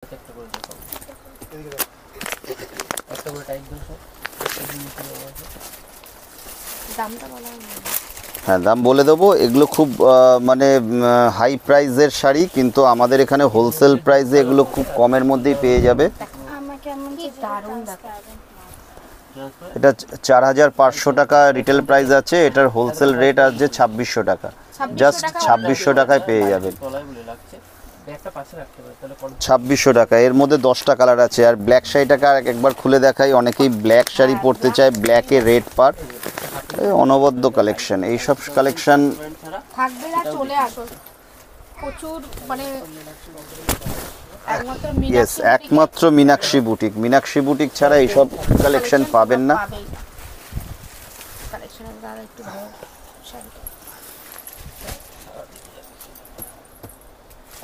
একটা করে দেখাবো। একটা করে টাইপ দাও সব। দামটা বলা হ্যাঁ, দাম বলে দেবো। এগুলো খুব মানে হাই প্রাইসের শাড়ি, কিন্তু আমাদের এখানে হোলসেল প্রাইসে এগুলো খুব কমের মধ্যেই পেয়ে যাবে। এটা 4500 টাকা রিটেল প্রাইস আছে, এটার হোলসেল রেট আছে 2600 টাকা। জাস্ট 2600 টাকায় পেয়ে যাবেন। 2600 টাকা। এর মধ্যে 10টা কালার আছে। আর ব্ল্যাক শাড়িটাকে একবার খুলে দেখাই। অনেকেই ব্ল্যাক শাড়ি পরতে চায়, ব্ল্যাকে রেড পার, অনবদ্য কালেকশন। এইসব কালেকশন থাকবে না, চলে আসো। প্রচুর মানে একমাত্র মীনাক্ষী বুটিক। মীনাক্ষী বুটিক ছাড়া এইসব কালেকশন পাবেন না। কালেকশনের দ্বারা একটু ভালো শাড়িটা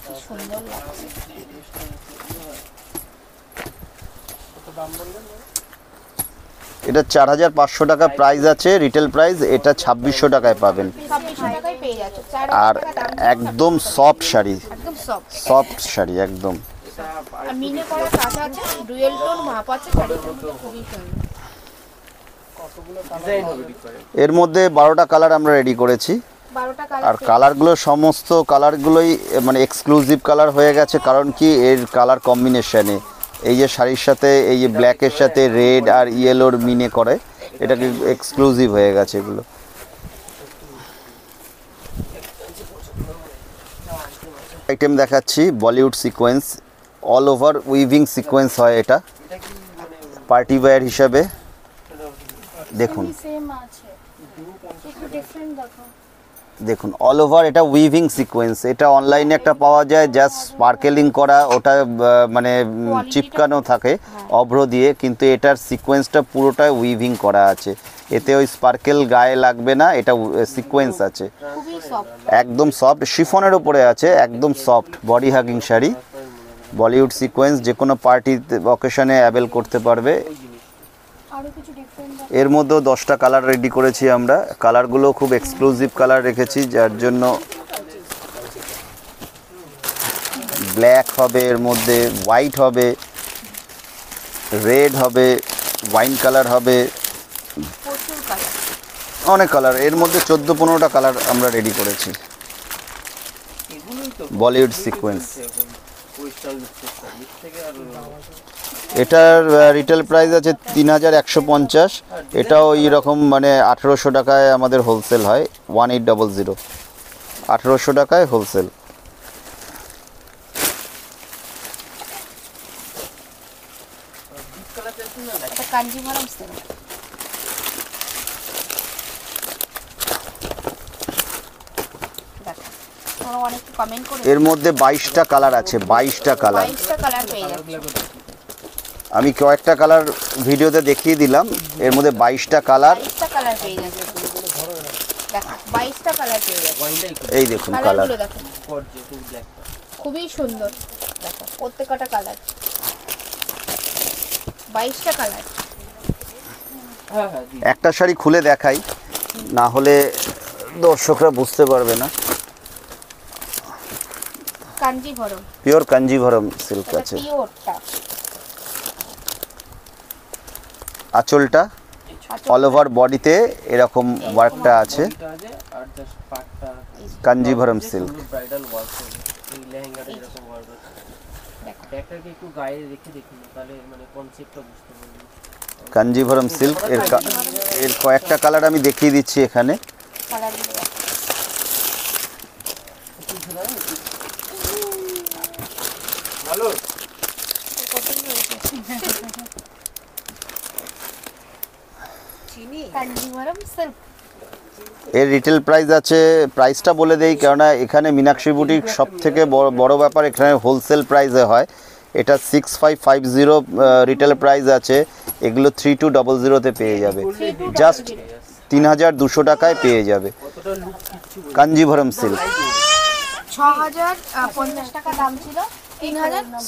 কি সুন্দর লাগছে। এটা 4500 টাকা প্রাইস আছে রিটেল প্রাইস, এটা 2600 টাকায় পাবেন। 2600 টাকায় পেয়ে যাচ্ছে। আর একদম সফট শাড়ি, একদম সফট শাড়ি একদম। আর মিনে করা কাজ আছে, ডুয়েল টোন মাপ আছে, শাড়িটা খুবই সুন্দর। এর মধ্যে 12টা কালার আমরা রেডি করেছি। 12টা কালার। আর কালারগুলো সমস্ত কালারগুলোই মানে এক্সক্লুসিভ কালার হয়ে গেছে। কারণ কি, এর কালার কম্বিনেশনে এই যে শাড়ির সাথে এই যে ব্ল্যাকের সাথে রেড আর ইয়েলোর মিনে করে, এটাকে এক্সক্লুসিভ হয়ে গেছে এগুলো। আইটেম দেখাচ্ছি Bollywood sequence, all over weaving sequence হয় এটা পার্টি ওয়্যার হিসাবে। দেখুন দেখুন অল ওভার এটা উইভিং সিকোয়েন্স। এটা অনলাইনে একটা পাওয়া যায়, জাস্ট স্পার্কেলিং করা, ওটা মানে চিপকানো থাকে অভ্র দিয়ে, কিন্তু এটার সিকোয়েন্সটা পুরোটাই উইভিং করা আছে। এতে ওই স্পার্কেল গায়ে লাগবে না, এটা সিকোয়েন্স আছে। একদম সফট শিফনের উপরে আছে, একদম soft body hugging sari. Bollywood sequence, যে কোনো পার্টি অকেশনে অ্যাভেল করতে পারবে। এর মধ্যেও 10টা কালার রেডি করেছি আমরা। কালারগুলো খুব এক্সক্লুসিভ কালার রেখেছি, যার জন্য ব্ল্যাক হবে, এর মধ্যে হোয়াইট হবে, রেড হবে, ওয়াইন কালার হবে, অনেক কালার। এর মধ্যে 14-15টা কালার আমরা রেডি করেছি। বলিউড সিকোয়েন্স। এটার রিটেল প্রাইস আছে 3150। এটাও এইরকম মানে 1800 টাকায় আমাদের হোলসেল হয়। 1800 1800 টাকায় হোলসেল। এর মধ্যে 22টা কালার আছে, 22টা কালার। আমি কয়েকটা কালার ভিডিওতে দেখিয়ে দিলাম। এর মধ্যে 22টা কালার। এই দেখুন কালার, খুবই সুন্দর। প্রত্যেকটা কালার 22টা কালার। একটা শাড়ি খুলে দেখাই, না হলে দর্শকরা বুঝতে পারবে না। কাঞ্জিভরম, পিওর কাঞ্জিভরম সিল্ক আছে। আঁচলটা অল ওভার বডিতে এরকম ওয়ার্কটা আছে, কাঞ্জিভরম সিল্ক। কাঞ্জিভরম সিল্ক। এর কয়েকটা কালার আমি দেখিয়ে দিচ্ছি এখানে। এর রিটেল প্রাইস আছে, প্রাইসটা বলে দেই, কেননা এখানে মীনাক্ষী বুটিক সব থেকে বড় ব্যাপার, এখানে হোলসেল প্রাইসে হয়। এটা 6550 রিটেল প্রাইস আছে। এগুলো 3200-তে পেয়ে যাবে, জাস্ট 3200 টাকায় পেয়ে যাবে। কাঞ্জিভরম সিল্ক 6050 টাকা দাম ছিল,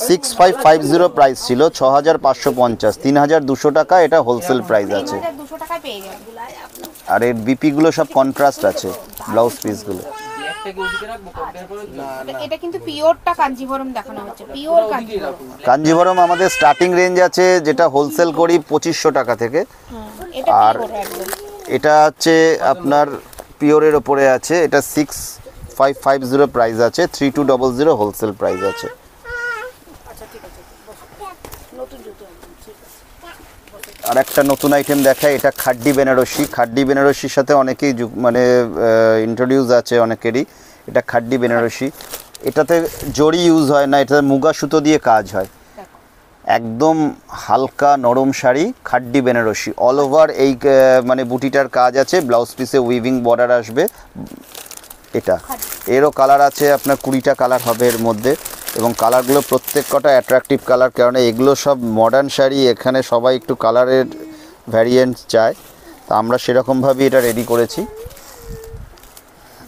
6550 প্রাইস ছিল, 6550, 3200 টাকা এটা হোলসেল প্রাইস আছে। 3200 টাকায় পেয়ে যাবেন। আর এর বিপি গুলো সব কন্ট্রাস্ট আছে, ব্লাউজ পিস গুলো। শাড়িটাকে ওদিকে রাখবো কম্পেয়ার করে এটা কিন্তু পিওরটা কাঞ্জিভরম দেখানো হচ্ছে, পিওর কাঞ্জিভরম। কাঞ্জিভরম আমাদের স্টার্টিং রেঞ্জ আছে, যেটা হোলসেল করি 2500 টাকা থেকে। এটা আর পিওর একদম। এটা হচ্ছে আপনার পিওরের ওপরে আছে, এটা 6550 প্রাইস আছে, 3200 হোলসেল প্রাইস আছে। আর একটা নতুন আইটেম দেখায়, এটা খাড্ডি বেনারসি। খাড্ডি বেনারসির সাথে অনেকেই মানে ইন্ট্রোডিউস আছে অনেকেরই। এটা খাড্ডি বেনারসি, এটাতে জড়ি ইউজ হয় না, এটাতে মুগা সুতো দিয়ে কাজ হয়। একদম হালকা নরম শাড়ি, খাড্ডি বেনারসি। অল ওভার এই মানে বুটিটার কাজ আছে, ব্লাউজ পিসে উইভিং বর্ডার আসবে। এটা এরও কালার আছে আপনার 20টা কালার হবে এর মধ্যে, এবং কালারগুলো প্রত্যেক কটা অ্যাট্রাকটিভ কালার, কারণ এগুলো সব মডার্ন শাড়ি, এখানে সবাই একটু কালারের ভ্যারিয়েন্ট চায়, তা আমরা সেরকমভাবেই এটা রেডি করেছি।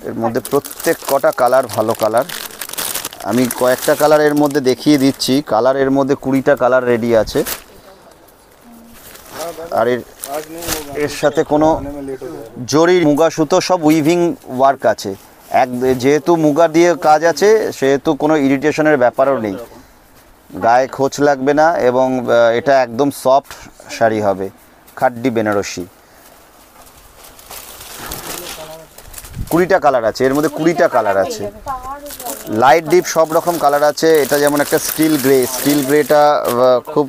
এর মধ্যে প্রত্যেক কটা কালার ভালো কালার, আমি কয়েকটা কালার এর মধ্যে দেখিয়ে দিচ্ছি। কালার এর মধ্যে 20টা কালার রেডি আছে। আর এর সাথে কোনো জরি মুগা সুতো সব উইভিং ওয়ার্ক আছে। যেহেতু মুগা দিয়ে কাজ আছে সেহেতু কোনো ইরিটেশনের ব্যাপারও নেই, গায়ে খোঁচ লাগবে না, এবং এটা একদম সফট শাড়ি হবে। খাড্ডি বেনারসি 20টা কালার আছে এর মধ্যে, 20টা কালার আছে, লাইট ডিপ সব রকম কালার আছে। এটা যেমন একটা স্টিল গ্রেটা খুব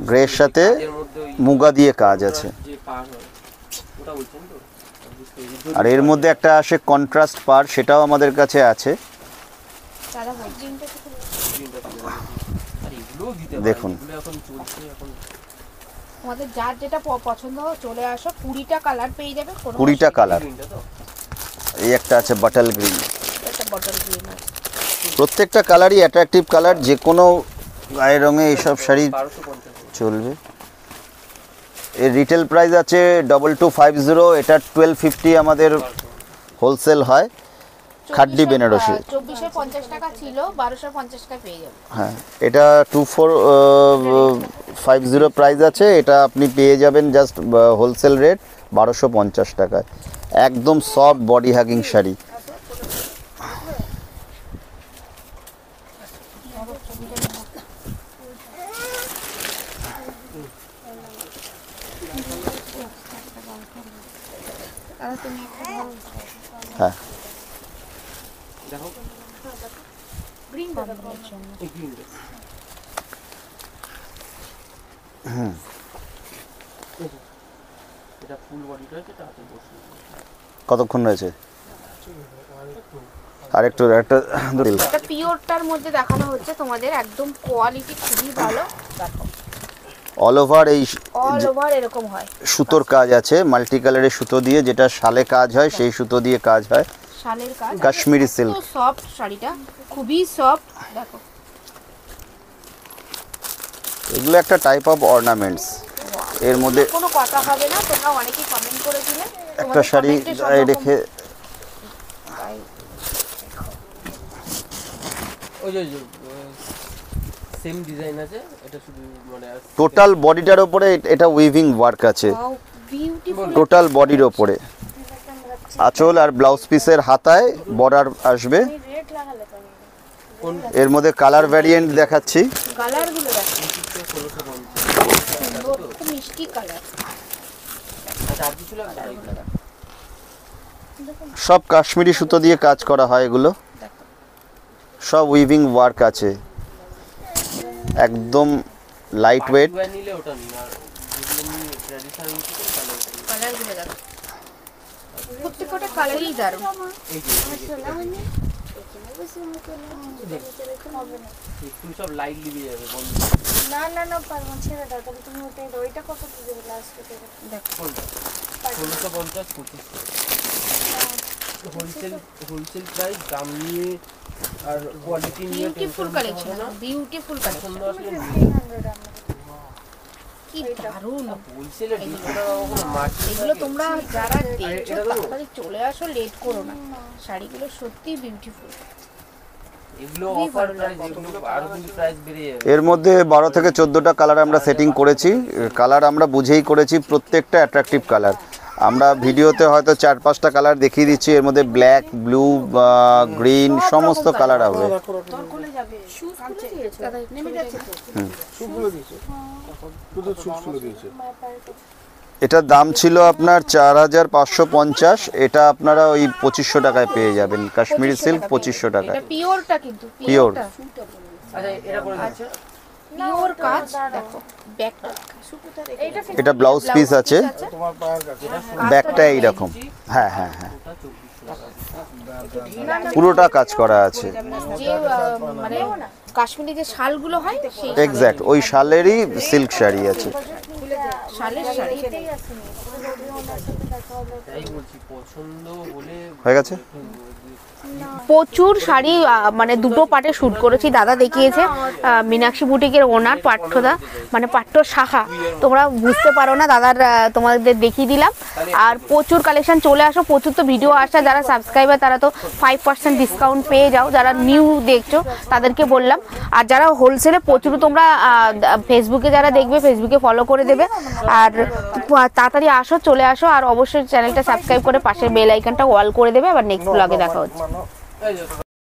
গ্রের সাথে মুগা দিয়ে কাজ আছে। আর এর মধ্যে একটা আসে কন্ট্রাস্ট পার, সেটাও আমাদের কাছে আছে। দেখুন আমাদের যার যেটা পছন্দ হয় চলে আসো, 20টা কালার পেয়ে যাবে। 20টা কালার। এই একটা আছে বাটল গ্রিন, একটা বটল গ্রিন আছে। প্রত্যেকটা কালারই অ্যাট্রাকটিভ কালার, যে কোনো গায়ের রঙে এইসব শাড়ি চলবে। এর রিটেল প্রাইস আছে 2250, এটা 1250 আমাদের হোলসেল হয়। খাড্ডি বেনারসি 2450 টাকা ছিল, 1250 টাকা পেয়ে যাবে। হ্যাঁ, এটা 2450 প্রাইস আছে, এটা আপনি পেয়ে যাবেন জাস্ট হোলসেল রেট 1250 টাকায়। একদম সফট বডি হাগিং শাড়ি। হ্যাঁ, দেখো গ্রিন বানানোর জন্য এটা ফুল বডিটা আছে, তাতে বসে কতক্ষণ রয়েছে? আরেকটু একটা এটা পিওরটার মধ্যে দেখানো হচ্ছে তোমাদের, একদম কোয়ালিটি খুবই ভালো। দেখো অল ওভার এরকম হয়, সুতোর কাজ আছে, মাল্টি কালারের সুতো দিয়ে, যেটা শালে কাজ হয় সেই সুতো দিয়ে কাজ হয়। শালের কাজ, কাশ্মীরি সিল্ক, সফট শাড়িটা খুবই সফট। দেখো এগুলো একটা টাইপ অফ অর্নামেন্টস। এর মধ্যে কোনো কথা হবে না, তোমরা অনেকেই কমেন্ট করেছিলে একটা শাড়ি গায়ে রেখে, ওই যে সেম ডিজাইন আছে, এটা শুধু মানে টোটাল বডিটার উপরে এটা উইভিং ওয়ার্ক আছে, বিউটিফুল টোটাল বডির উপরে। আঁচল আর ব্লাউজ পিসের হাতায় বর্ডার আসবে। এর মধ্যে কালার ভ্যারিয়েন্ট দেখাচ্ছি। কালারগুলো দেখো, সুন্দর খুব মিষ্টি কালার। সব কাশ্মীরি সুতো দিয়ে কাজ করা হয়, এগুলো সব উইভিং ওয়ার্ক আছে, একদম লাইট ওয়েট। নিলে ওটা নিন, আর যেগুলো নিয়ে ট্র্যাডিশনাল কালারগুলো দেখো, প্রত্যেকটা কালারই দারুণ। এই যে একটু সব লাইট লিভে যাবে বন্ধ। না না না পারবো ছেড়ে দাও, তবে তুমি ওইটা কত দেবে লাস্ট থেকে? দেখো কোনটা 1650 25 হোলসেল প্রাইস, দাম নিয়ে আর কোয়ালিটি নিয়ে বিউটিফুল কালেকশন, বিউটিফুল কালেকশন, কি দারুণ। হোলসেলে 200 টাকা কখনো মার্কেট। এগুলো তোমরা যারা দেখছো তাড়াতাড়ি চলে আসো, লেট করো না, শাড়িগুলো সত্যি বিউটিফুল। এগুলো অফার প্রাইস, এগুলো আরো কিন্তু প্রাইস বেড়ে যাবে। এর মধ্যে 12 থেকে 14টা কালার আমরা সেটিং করেছি। কালার আমরা বুঝেই করেছি, প্রত্যেকটা অ্যাট্রাকটিভ কালার। আমরা ভিডিওতে হয়তো 4-5টা কালার দেখিয়ে দিচ্ছি, এর মধ্যে ব্ল্যাক, ব্লু, গ্রিন সমস্ত কালার হবে। এটার দাম ছিল আপনার 4550, এটা আপনারা ওই 2500 টাকায় পেয়ে যাবেন। কাশ্মীরি সিল্ক 2500 টাকায়। এটা পিওরটা কিন্তু পিওর। আচ্ছা এটা করে দিচ্ছ পিওর কাজ দেখো ব্যাকটা এটা ব্লাউজ পিস আছে, ব্যাকটা এইরকম। হ্যাঁ হ্যাঁ হ্যাঁ, পুরোটা কাজ করা আছে। যে মানে কাশ্মীরি যে শালগুলো হয় সেই এক্স্যাক্ট ওই শালেরই সিল্ক শাড়ি আছে। শালের শাড়ি তাই বলছি, পছন্দ হলে হয়ে গেছে। প্রচুর শাড়ি মানে দুটো পার্টে শুট করেছি, দাদা দেখিয়েছে। মীনাক্ষী বুটিকের ওনার পাঠ্যদা, মানে পাঠ্য শাখা, তোমরা বুঝতে পারো না, দাদার তোমাদের দেখিয়ে দিলাম। আর প্রচুর কালেকশন, চলে আসো, প্রচুর তো ভিডিও আসা, যারা সাবস্ক্রাইবার তারা তো 5% ডিসকাউন্ট পেয়ে যাও, যারা নিউ দেখছো তাদেরকে বললাম। আর যারা হোলসেলে প্রচুর, তোমরা ফেসবুকে যারা দেখবে ফেসবুকে ফলো করে দেবে। আর তাড়াতাড়ি আসো, চলে আসো, আর অবশ্যই চ্যানেলটা সাবস্ক্রাইব করে পাশের বেল আইকনটা অল করে দেবে। আবার নেক্সট ব্লগে দেখা হচ্ছে।